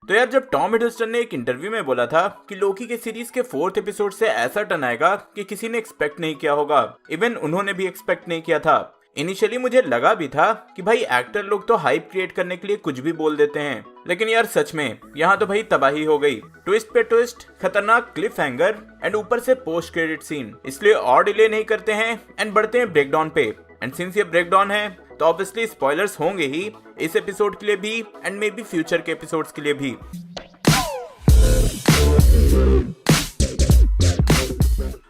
तो यार जब टॉम हिडलस्टन ने एक इंटरव्यू में बोला था कि लोकी के सीरीज के 4th एपिसोड से ऐसा टर्न आएगा कि किसी ने एक्सपेक्ट नहीं किया होगा, इवन उन्होंने भी एक्सपेक्ट नहीं किया था। इनिशियली मुझे लगा भी था कि भाई एक्टर लोग तो हाइप क्रिएट करने के लिए कुछ भी बोल देते हैं, लेकिन यार सच में यहाँ तो भाई तबाही हो गई। ट्विस्ट पे ट्विस्ट, खतरनाक क्लिफ हैंगर एंड ऊपर से पोस्ट क्रेडिट सीन। इसलिए और डिले नहीं करते हैं एंड बढ़ते हैं ब्रेकडाउन पे। एंड सिंस ये ब्रेकडाउन है तो ऑब्वियसली स्पॉयलर्स होंगे ही इस एपिसोड के लिए भी एंड मे बी फ्यूचर के एपिसोड्स के लिए भी।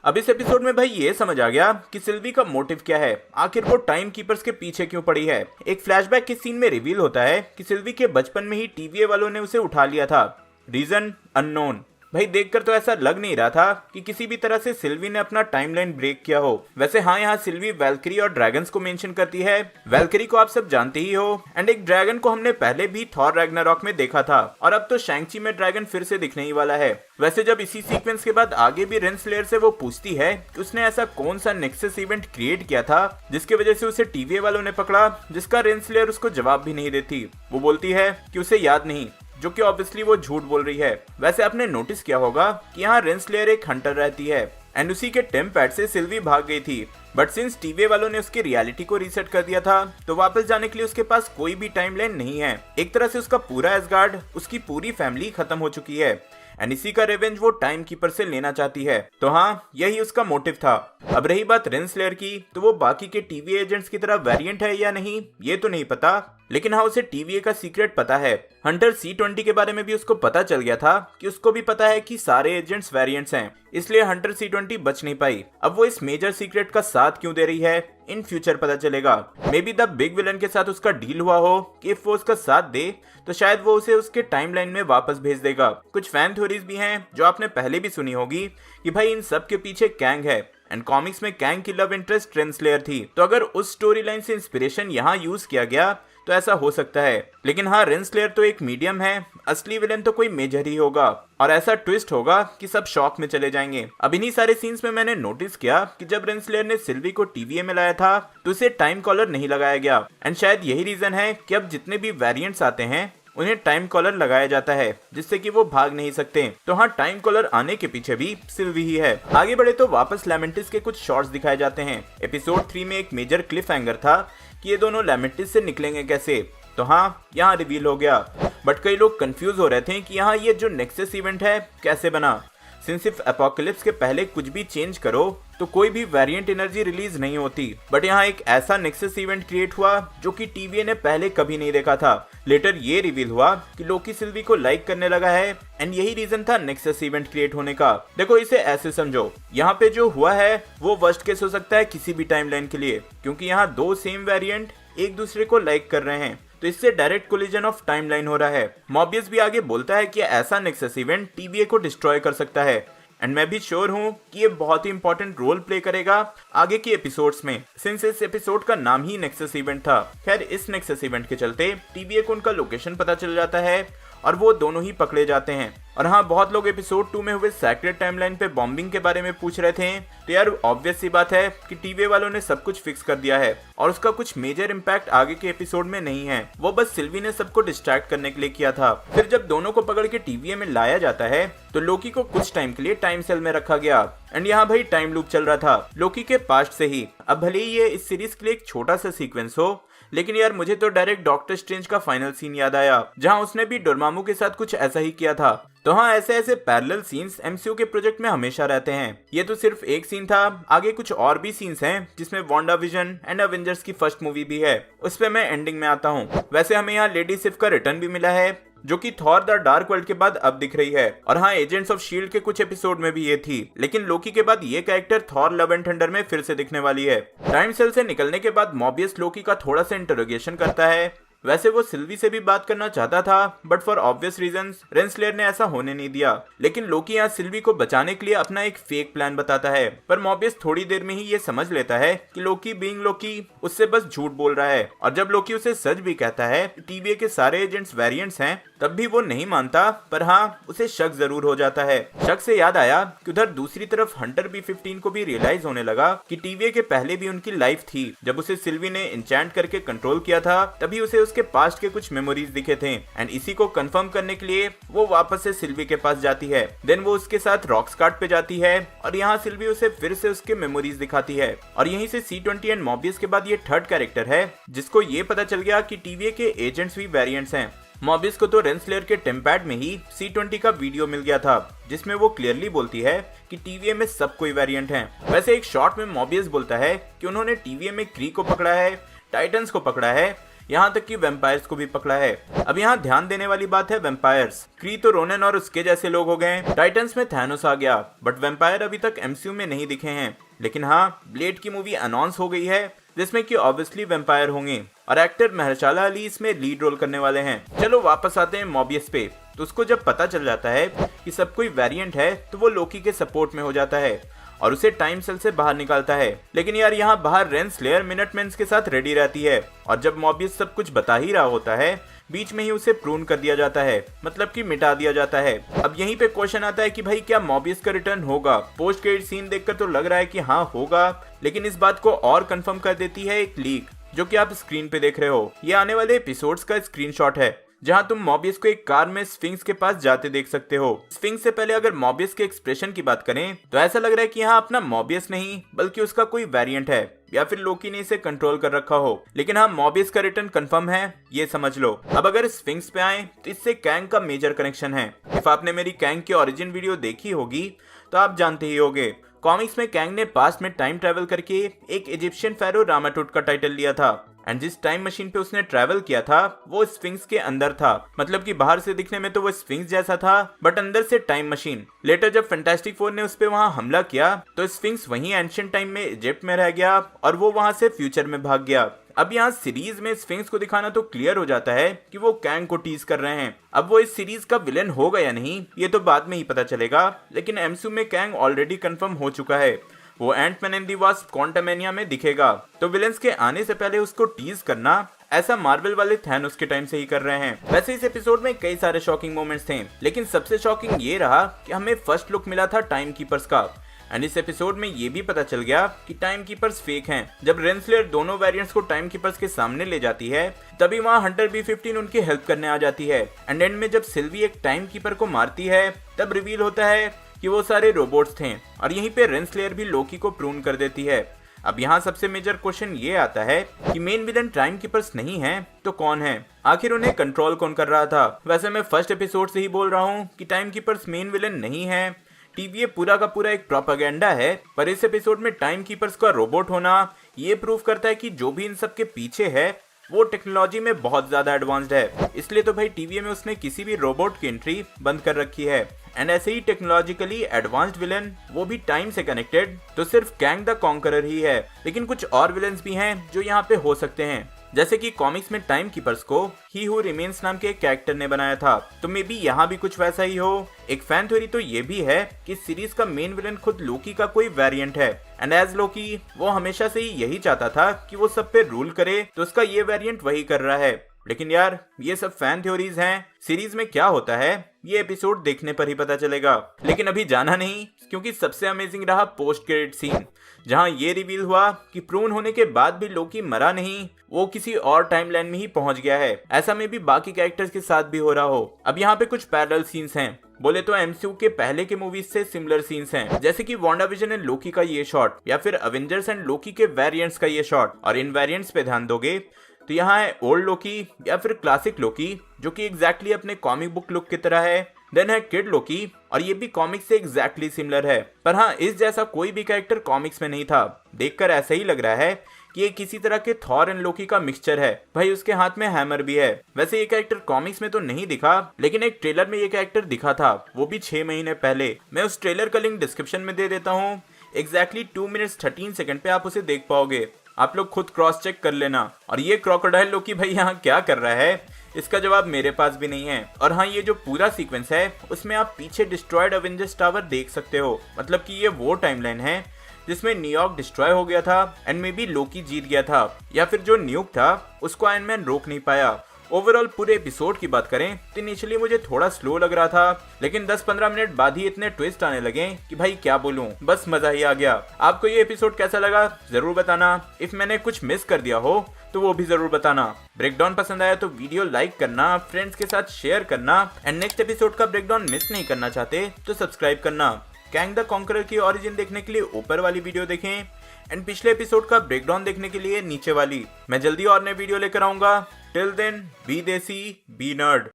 अब इस एपिसोड में भाई ये समझ आ गया कि सिल्वी का मोटिव क्या है, आखिर वो टाइम कीपर्स के पीछे क्यों पड़ी है। एक फ्लैशबैक के सीन में रिवील होता है कि सिल्वी के बचपन में ही टीवीए वालों ने उसे उठा लिया था। Reason unknown. भाई देखकर तो ऐसा लग नहीं रहा था कि किसी भी तरह से सिल्वी ने अपना टाइमलाइन ब्रेक किया हो। वैसे हाँ, यहाँ सिल्वी वैल्करी और ड्रैगन्स को मेंशन करती है। वैल्करी को आप सब जानते ही हो एंड एक ड्रैगन को हमने पहले भी थॉर रैग्नारॉक में देखा था और अब तो शैंग-ची में ड्रैगन फिर से दिखने ही वाला है। वैसे जब इसी सीक्वेंस के बाद आगे भी रेंसलेयर से वो पूछती है कि उसने ऐसा कौन सा नेक्सस इवेंट क्रिएट किया था जिसकी वजह से उसे टीवीए वालों ने पकड़ा, जिसका रेंसलेयर उसको जवाब भी नहीं देती। वो बोलती है कि उसे याद नहीं, जो कि ऑब्वियसली वो झूठ बोल रही है। वैसे आपने नोटिस किया होगा कि यहाँ रेंसलेयर एक हंटर रहती है एंड उसी के टेम्पैड से सिल्वी भाग गई थी, बट सिंस टीवीए वालों ने उसकी रियलिटी को रीसेट कर दिया था तो वापस जाने के लिए उसके पास कोई भी टाइमलाइन नहीं है। एक तरह से उसका पूरा एसगार्ड, उसकी पूरी फैमिली खत्म हो चुकी है एंड इसी का रिवेंज वो टाइम कीपर से लेना चाहती है। तो हाँ, यही उसका मोटिव था। अब रही बात रेंसलेयर की, तो वो बाकी के टीवीए एजेंट्स की तरह वेरिएंट है या नहीं ये तो नहीं पता, लेकिन हाँ उसे टीवीए का सीक्रेट पता है। हंटर C20 के बारे में भी उसको पता चल गया था कि उसको भी पता है कि सारे एजेंट्स वेरिएंट्स हैं, इसलिए हंटर C20 बच नहीं पाई। अब वो इस मेजर सीक्रेट का साथ क्यों दे रही है इन फ्यूचर पता चलेगा। May be the big villain के साथ उसका डील हुआ हो कि इफ वो उसका साथ दे तो शायद वो उसे उसके टाइमलाइन में वापस भेज देगा। कुछ फैन थ्योरीज भी हैं जो आपने पहले भी सुनी होगी कि भाई इन सब के पीछे कैंग है एंड कॉमिक्स में कैंग की लव इंटरेस्ट रेंसलेयर थी, तो अगर उस स्टोरी लाइन से इंस्पिरेशन यहाँ यूज किया गया तो ऐसा हो सकता है। लेकिन हाँ, रेंसलेयर तो एक मीडियम है, असली विलन तो कोई मेजर ही होगा और ऐसा ट्विस्ट होगा कि सब शॉक में चले जाएंगे। अब इन्हीं सारे सीन्स में मैंने नोटिस किया कि जब रेंसलेयर ने सिल्वी को टीवीए में लाया था तो उसे टाइम कॉलर नहीं लगाया गया एंड शायद यही रीजन है कि अब जितने भी वेरिएंट्स आते हैं उन्हें टाइम कॉलर लगाया जाता है जिससे कि वो भाग नहीं सकते। तो हाँ, टाइम कॉलर आने के पीछे भी सिल्वी ही है। आगे बढ़े तो वापस लैमेंटिस के कुछ शॉट्स दिखाए जाते हैं। एपिसोड 3 में एक मेजर क्लिफ हैंगर था कि ये दोनों लैमेंटिस से निकलेंगे कैसे, तो हाँ यहाँ रिवील हो गया। बट कई लोग कंफ्यूज हो रहे थे कि यहाँ ये जो नेक्सस इवेंट है कैसे बना। सिंस इफ एपोकलिप्स के पहले कुछ भी चेंज करो तो कोई भी वेरिएंट एनर्जी रिलीज नहीं होती, बट यहाँ एक ऐसा नेक्सस इवेंट क्रिएट हुआ जो कि टीवीए ने पहले कभी नहीं देखा था। लेटर ये रिवील हुआ कि लोकी सिल्वी को लाइक करने लगा है एंड यही रीजन था नेक्सस इवेंट क्रिएट होने का। देखो इसे ऐसे समझो, यहाँ पे जो हुआ है वो वर्स्ट केस हो सकता है किसी भी टाइमलाइन के लिए, क्योंकि यहाँ दो सेम वेरिएंट एक दूसरे को लाइक कर रहे हैं, तो इससे डायरेक्ट कोलिजन ऑफ टाइमलाइन हो रहा है। मॉबियस भी आगे बोलता है कि ऐसा नेक्सस इवेंट टीवीए को डिस्ट्रॉय कर सकता है एंड मैं भी श्योर हूँ कि ये बहुत ही इंपॉर्टेंट रोल प्ले करेगा आगे के एपिसोड्स में, सिंस इस एपिसोड का नाम ही नेक्सस इवेंट था। खैर, इस नेक्सस इवेंट के चलते टीवीए को उनका लोकेशन पता चल जाता है और वो दोनों ही पकड़े जाते हैं। और हाँ, बहुत लोग एपिसोड 2 में हुए सैक्रेड टाइमलाइन पे बॉम्बिंग के बारे में पूछ रहे थे, तो यार ऑब्वियस सी बात है कि टीवीए वालों ने सब कुछ फिक्स कर दिया है और उसका कुछ मेजर इम्पैक्ट आगे के एपिसोड में नहीं है। वो बस सिल्वी ने सबको डिस्ट्रैक्ट करने के लिए किया था। फिर जब दोनों को पकड़ के टीवीए में लाया जाता है तो लोकी को कुछ टाइम के लिए टाइम सेल में रखा गया एंड यहाँ भाई टाइम लूप चल रहा था लोकी के पास्ट से ही। अब भले ही ये इस सीरीज के लिए एक छोटा सा सीक्वेंस हो, लेकिन यार मुझे तो डायरेक्ट डॉक्टर स्ट्रेंज का फाइनल सीन याद आया जहां उसने भी डोरमामू के साथ कुछ ऐसा ही किया था। तो हाँ, ऐसे ऐसे पैरेलल सीन्स एमसीयू के प्रोजेक्ट में हमेशा रहते हैं। ये तो सिर्फ एक सीन था, आगे कुछ और भी सीन्स हैं जिसमें वांडा विजन एंड अवेंजर्स की फर्स्ट मूवी भी है, उस पे मैं एंडिंग में आता हूँ। वैसे हमें यहाँ लेडी सिफ का रिटर्न भी मिला है जो कि थॉर द डार्क वर्ल्ड के बाद अब दिख रही है। और हाँ, एजेंट्स ऑफ शील्ड के कुछ एपिसोड में भी ये थी, लेकिन लोकी के बाद ये character Thor love and thunder में फिर से दिखने वाली है। टाइम सेल से निकलने के बाद मॉबियस लोकी का थोड़ा सा इंटरोगेशन करता है। वैसे वो सिल्वी से भी बात करना चाहता था, but for obvious reasons Rensselaer ने ऐसा होने नहीं दिया। लेकिन लोकी यहाँ सिल्वी को बचाने के लिए अपना एक फेक प्लान बताता है, पर मॉबियस थोड़ी देर में ही ये समझ लेता है कि लोकी बीइंग लोकी उससे बस झूठ बोल रहा है। और जब लोकी उसे सच भी कहता है टीवीए के सारे एजेंट्स वेरिएंट्स हैं, तब भी वो नहीं मानता, पर हाँ उसे शक जरूर हो जाता है। शक से याद आया कि उधर दूसरी तरफ हंटर B-15 को भी रियलाइज होने लगा कि टीवीए के पहले भी उनकी लाइफ थी। जब उसे सिल्वी ने इंचैंट करके कंट्रोल किया था तभी उसे उसके पास्ट के कुछ मेमोरीज दिखे थे, एंड इसी को कंफर्म करने के लिए वो वापस से सिल्वी के पास जाती है। देन वो उसके साथ रॉकस्कार्ट पे जाती है और यहाँ सिल्वी उसे फिर से उसके मेमोरीज दिखाती है। और यहीं से C-20 एंड मॉबियस के बाद ये थर्ड कैरेक्टर है जिसको ये पता चल गया कि टीवीए के एजेंट्स भी वेरिएंट्स हैं। मॉबियस को तो रेंसलेयर के टेम्पैड में ही C-20 का वीडियो मिल गया था जिसमें वो क्लियरली बोलती है कि टीवीए में सब कोई वेरिएंट हैं। वैसे एक शॉट में मॉबियस बोलता है कि उन्होंने टीवीए में क्री को पकड़ा है, टाइटन्स को पकड़ा है, यहाँ तक कि वैम्पायर्स को भी पकड़ा है। अब यहाँ ध्यान देने वाली बात है वैम्पायर्स। क्री तो रोनन और उसके जैसे लोग हो गए, टाइटन्स में थैनोस आ गया, बट वैम्पायर अभी तक MCU में नहीं दिखे हैं। लेकिन हाँ, ब्लेड की मूवी अनाउंस हो गई है जिसमें कि ऑब्वियसली वैम्पायर होंगे और एक्टर महरशाला अली इसमें लीड रोल करने वाले हैं। चलो वापस आते हैं मॉबियस पे। तो उसको जब पता चल जाता है कि सब कोई वेरिएंट है तो वो लोकी के सपोर्ट में हो जाता है और उसे टाइम सेल से बाहर निकालता है। लेकिन यार यहाँ बाहर रेंसलेयर मिनटमैन्स के साथ रेडी रहती है और जब मॉबियस सब कुछ बता ही रहा होता है बीच में ही उसे प्रून कर दिया जाता है, मतलब कि मिटा दिया जाता है। अब यहीं पे क्वेश्चन आता है कि भाई क्या मॉबियस का रिटर्न होगा? पोस्ट क्रेडिट सीन देखकर तो लग रहा है कि हाँ होगा, लेकिन इस बात को और कंफर्म कर देती है एक लीक जो कि आप स्क्रीन पे देख रहे हो। ये आने वाले एपिसोड्स का स्क्रीनशॉट है जहां तुम मॉबियस को एक कार में स्फिंक्स के पास जाते देख सकते हो। स्फिंक्स से पहले अगर मॉबियस के एक्सप्रेशन की बात करें तो ऐसा लग रहा है कि यहाँ अपना मॉबियस नहीं बल्कि उसका कोई वेरिएंट है या फिर लोकी ने इसे कंट्रोल कर रखा हो। लेकिन हाँ, मॉबियस का रिटर्न कंफर्म है, ये समझ लो। अब अगर स्फिंक्स पे आए तो इससे कैंग का मेजर कनेक्शन है। इफ आपने मेरी कैंग की ओरिजिन वीडियो देखी होगी तो आप जानते ही होगे, कॉमिक्स में कैंग ने पास्ट में टाइम ट्रेवल करके एक इजिप्शियन फेरो रामाटुट का टाइटल लिया था, एंड जिस टाइम मशीन पे उसने ट्रैवल किया था वो स्फिंक्स के अंदर था। मतलब कि बाहर से दिखने में तो वो स्फिंक्स जैसा था बट अंदर से टाइम मशीन। लेटर जब फैंटास्टिक फोर ने उस पे वहां हमला किया तो स्फिंक्स वहीं एंशिएंट टाइम में इजिप्ट में रह गया और वो वहां से फ्यूचर में भाग गया। अब यहाँ सीरीज में स्फिंक्स को दिखाना तो क्लियर हो जाता है कि वो कैंग को टीज कर रहे हैं। अब वो इस सीरीज का विलेन होगा या नहीं ये तो बाद में ही पता चलेगा, लेकिन MCU में कैंग ऑलरेडी कंफर्म हो चुका है। वो एंटमैन एंड द वास्प क्वांटमैनिया में दिखेगा, तो विलेंस के आने से पहले उसको टीज करना ऐसा मार्वल वाले थैनोस के टाइम से ही कर रहे हैं। वैसे इस एपिसोड में कई सारे शॉकिंग मोमेंट्स थे, लेकिन सबसे शॉकिंग ये रहा कि हमें फर्स्ट लुक मिला था टाइम कीपर्स का, एंड इस एपिसोड में ये भी पता चल गया कि टाइम कीपर्स फेक हैं। जब रेंसलेयर दोनों वेरिएंट्स को टाइम कीपर्स के सामने ले जाती है तभी वहाँ हंटर B-15 उनकी हेल्प करने आ जाती है, एंड एंड में जब सिल्वी एक टाइम कीपर को मारती है तब रिवील होता है कि वो सारे रोबोट्स थे और यहीं पे रेंसलेयर भी लोकी को प्रून कर देती है। अब यहाँ सबसे मेजर क्वेश्चन ये आता है कि मेन विलन टाइम कीपर्स नहीं है तो कौन है? आखिर उन्हें कंट्रोल कौन कर रहा था? वैसे मैं फर्स्ट एपिसोड से ही बोल रहा हूँ कि टाइम कीपर्स मेन विलन नहीं है, टीवीए पूरा का पूरा एक प्रोपेगेंडा है। पर इस एपिसोड में टाइम कीपर्स का रोबोट होना ये प्रूव करता है कि जो भी इन सब के पीछे है वो टेक्नोलॉजी में बहुत ज्यादा एडवांस्ड है। इसलिए तो भाई टीवीए में उसने किसी भी रोबोट की एंट्री बंद कर रखी है। एंड ऐसे ही टेक्नोलॉजिकली एडवांस्ड विलन, वो भी टाइम से कनेक्टेड, तो सिर्फ कैंग द कॉन्करर ही है। लेकिन कुछ और विलन्स भी हैं जो यहाँ पे हो सकते हैं, जैसे कि कॉमिक्स में टाइम कीपर्स को ही हु रिमेन्स नाम के एक कैरेक्टर ने बनाया था, तो मे बी यहाँ भी कुछ वैसा ही हो। एक फैन थ्योरी तो ये भी है कि सीरीज का मेन विलन खुद लोकी का कोई वेरिएंट है, एंड एज लोकी वो हमेशा से ही यही चाहता था कि वो सब पे रूल करे, तो उसका ये वेरिएंट वही कर रहा है। लेकिन यार ये सब फैन थ्योरीज हैं, सीरीज में क्या होता है ये एपिसोड देखने पर ही पता चलेगा। लेकिन अभी जाना नहीं, क्योंकि सबसे अमेजिंग रहा पोस्ट क्रेडिट सीन, जहां ये रिवील हुआ कि प्रून होने के बाद भी लोकी मरा नहीं, वो किसी और टाइमलाइन में ही पहुंच गया है। ऐसा में भी बाकी कैरेक्टर्स के साथ भी हो रहा हो। अब यहाँ पे कुछ पैरेलल सीन्स हैं, बोले तो MCU के पहले के मूवीज से सिमिलर सीन्स हैं, जैसे कि वांडाविजन एंड लोकी का ये शॉट या फिर अवेंजर्स एंड लोकी के वेरिएंट्स का ये शॉट। और इन वेरिएंट्स पे ध्यान दोगे तो यहाँ है ओल्ड लोकी या फिर क्लासिक लोकी, जो कि एग्जैक्टली अपने कॉमिक बुक लुक की तरह है। देन है किड लोकी, और ये भी कॉमिक्स से एग्जैक्टली सिमिलर है। पर हाँ, इस जैसा कोई भी कैरेक्टर कॉमिक्स में नहीं था। देखकर ऐसा ही लग रहा है कि ये किसी तरह के थॉर एंड लोकी का मिक्सचर है। भाई उसके हाथ में हैमर भी है। वैसे ये कैरेक्टर कॉमिक्स में तो नहीं दिखा, लेकिन एक ट्रेलर में ये कैरेक्टर दिखा था, वो भी 6 महीने पहले। मैं उस ट्रेलर का लिंक डिस्क्रिप्शन में दे देता हूँ। एग्जैक्टली 2 मिनट्स 13 सेकंड पे आप उसे देख पाओगे। आप लोग खुद क्रॉस चेक कर लेना। और ये क्रोकोडाइल लोकी भाई यहाँ क्या कर रहा है, इसका जवाब मेरे पास भी नहीं है। और हाँ, ये जो पूरा सीक्वेंस है उसमें आप पीछे डिस्ट्रॉयड अवेंजर्स टावर देख सकते हो। मतलब कि ये वो टाइमलाइन है जिसमें न्यूयॉर्क डिस्ट्रॉय हो गया था एंड मे बी लोकी जीत गया था, या फिर जो न्यूक था उसको आयरन मैन रोक नहीं पाया। ओवरऑल पूरे एपिसोड की बात करें तो इनिशियली मुझे थोड़ा स्लो लग रहा था, लेकिन 10-15 मिनट बाद ही इतने ट्विस्ट आने लगे कि भाई क्या बोलूं, बस मजा ही आ गया। आपको ये एपिसोड कैसा लगा जरूर बताना। इफ मैंने कुछ मिस कर दिया हो तो वो भी जरूर बताना। ब्रेकडाउन पसंद आया तो वीडियो लाइक करना, फ्रेंड्स के साथ शेयर करना, एंड नेक्स्ट एपिसोड का ब्रेकडाउन मिस नहीं करना चाहते तो सब्सक्राइब करना। कैंग द कॉन्करर की ओरिजिन देखने के लिए ऊपर वाली वीडियो देखें, एंड पिछले एपिसोड का ब्रेकडाउन देखने के लिए नीचे वाली। मैं जल्दी और नई वीडियो लेकर आऊंगा। टिल देन बी देसी बी नर्ड।